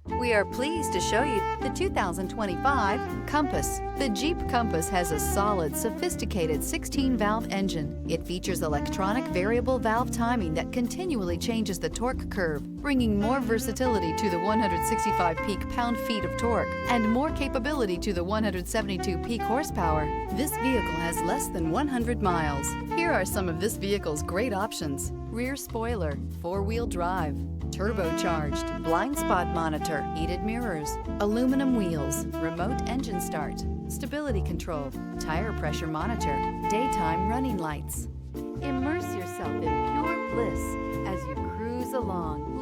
We are pleased to show you the 2025 Compass. The Jeep Compass has a solid, sophisticated 16-valve engine. It features electronic variable valve timing that continually changes the torque curve, bringing more versatility to the 165 peak pound-feet of torque and more capability to the 172 peak horsepower. This vehicle has less than 100 miles. Here are some of this vehicle's great options: rear spoiler, four-wheel drive, turbocharged, blind spot monitor, heated mirrors, aluminum wheels, remote engine start, stability control, tire pressure monitor, daytime running lights. Immerse yourself in pure bliss as you cruise along.